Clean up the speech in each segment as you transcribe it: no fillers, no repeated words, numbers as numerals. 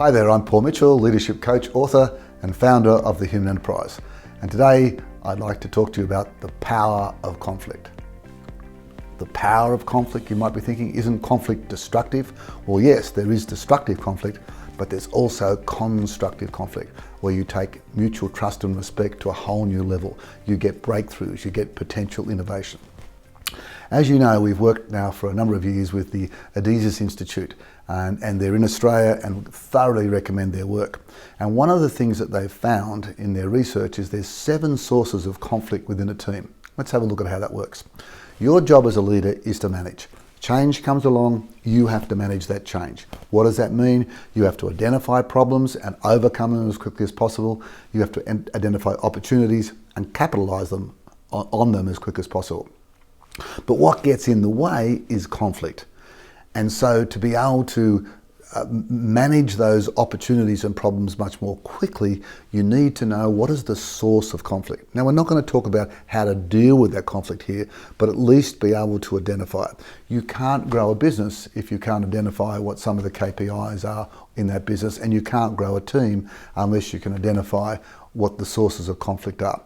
Hi there, I'm Paul Mitchell, leadership coach, author and founder of The Human Enterprise. And today I'd like to talk to you about the power of conflict. The power of conflict, you might be thinking, isn't conflict destructive? Well, yes, there is destructive conflict, but there's also constructive conflict where you take mutual trust and respect to a whole new level. You get breakthroughs, you get potential innovation. As you know, we've worked now for a number of years with the Advantageous Institute, and they're in Australia, and thoroughly recommend their work. And one of the things that they've found in their research is there's 7 sources of conflict within a team. Let's have a look at how that works. Your job as a leader is to manage. Change comes along, you have to manage that change. What does that mean? You have to identify problems and overcome them as quickly as possible. You have to identify opportunities and capitalize on them as quick as possible. But what gets in the way is conflict. And so to be able to manage those opportunities and problems much more quickly, you need to know what is the source of conflict. Now, we're not going to talk about how to deal with that conflict here, but at least be able to identify it. You can't grow a business if you can't identify what some of the KPIs are in that business, and you can't grow a team unless you can identify what the sources of conflict are.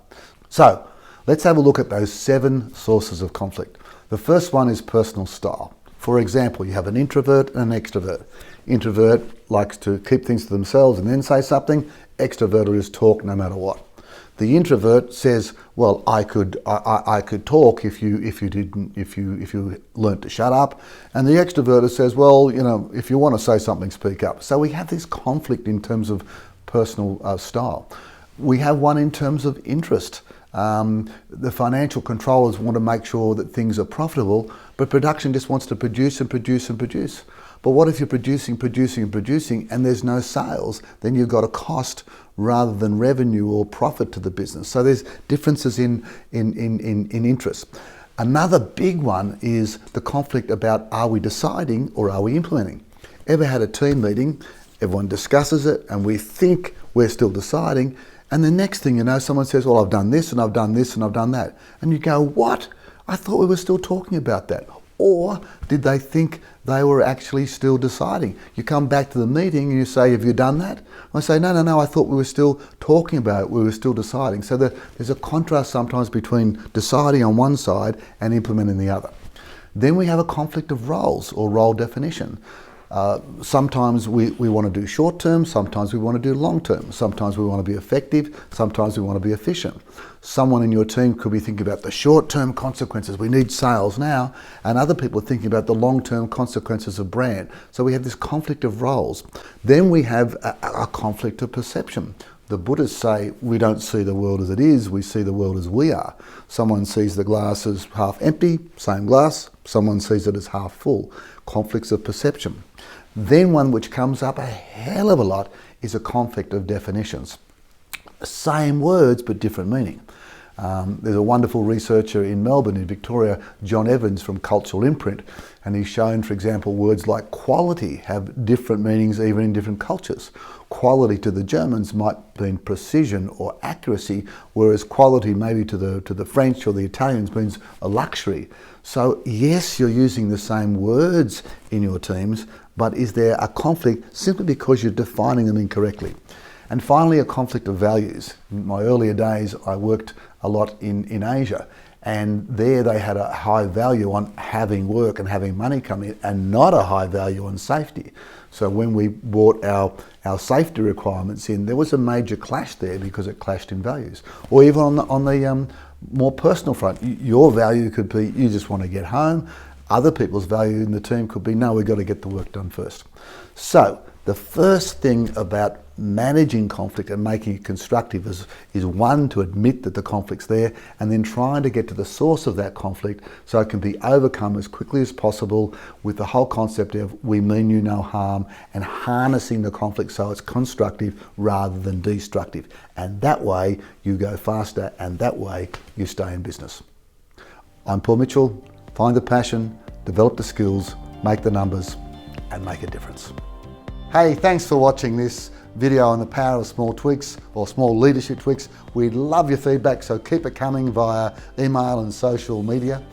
So, let's have a look at those 7 sources of conflict. The first one is personal style. For example, you have an introvert and an extrovert. Introvert likes to keep things to themselves and then say something. Extrovert will just talk no matter what. The introvert says, "Well, I could talk if you learnt to shut up," and the extrovert says, "Well, you know, if you want to say something, speak up." So we have this conflict in terms of personal style. We have one in terms of interest. The financial controllers want to make sure that things are profitable, but production just wants to produce and produce and produce. But what if you're producing and there's no sales? Then you've got a cost rather than revenue or profit to the business. So there's differences in interest. Another big one is the conflict about, are we deciding or are we implementing? Ever had a team meeting, everyone discusses it and we think we're still deciding, and the next thing you know, someone says, "Well, I've done this and I've done this and I've done that." And you go, "What? I thought we were still talking about that." Or did they think they were actually still deciding? You come back to the meeting and you say, "Have you done that?" I say, No, I thought we were still talking about it. We were still deciding. So there's a contrast sometimes between deciding on one side and implementing the other. Then we have a conflict of roles or role definition. Sometimes we want to do short term, sometimes we want to do long term, sometimes we want to be effective, sometimes we want to be efficient. Someone in your team could be thinking about the short term consequences, we need sales now, and other people are thinking about the long term consequences of brand. So we have this conflict of roles. Then we have a conflict of perception. The Buddhists say we don't see the world as it is, we see the world as we are. Someone sees the glass as half empty, same glass. Someone sees it as half full. Conflicts of perception. Then one which comes up a hell of a lot is a conflict of definitions. Same words but different meaning. There's a wonderful researcher in Melbourne, in Victoria, John Evans from Cultural Imprint, and he's shown, for example, words like quality have different meanings even in different cultures. Quality to the Germans might mean precision or accuracy, whereas quality maybe to the French or the Italians means a luxury. So yes, you're using the same words in your teams, but is there a conflict simply because you're defining them incorrectly? And finally, a conflict of values. In my earlier days, I worked a lot in Asia, and there they had a high value on having work and having money come in, and not a high value on safety. So when we brought our safety requirements in, there was a major clash there because it clashed in values. Or even on the more personal front, your value could be you just want to get home. Other people's value in the team could be, no, we've got to get the work done first. So the first thing about managing conflict and making it constructive is one, to admit that the conflict's there, and then trying to get to the source of that conflict so it can be overcome as quickly as possible, with the whole concept of we mean you no harm, and harnessing the conflict so it's constructive rather than destructive. And that way you go faster, and that way you stay in business. I'm Paul Mitchell. Find the passion, develop the skills, make the numbers, and make a difference. Hey, thanks for watching this video on the power of small tweaks or small leadership tweaks. We'd love your feedback, so keep it coming via email and social media.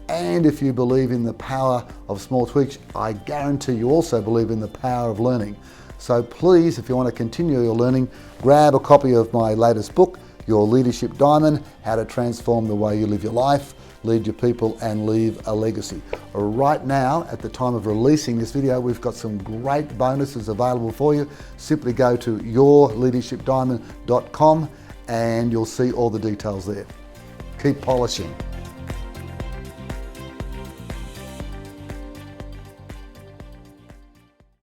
And if you believe in the power of small tweaks, I guarantee you also believe in the power of learning. So please, if you want to continue your learning, grab a copy of my latest book, Your Leadership Diamond, How to Transform the Way You Live Your Life, Lead Your People and Leave a Legacy. Right now, at the time of releasing this video, we've got some great bonuses available for you. Simply go to yourleadershipdiamond.com and you'll see all the details there. Keep polishing.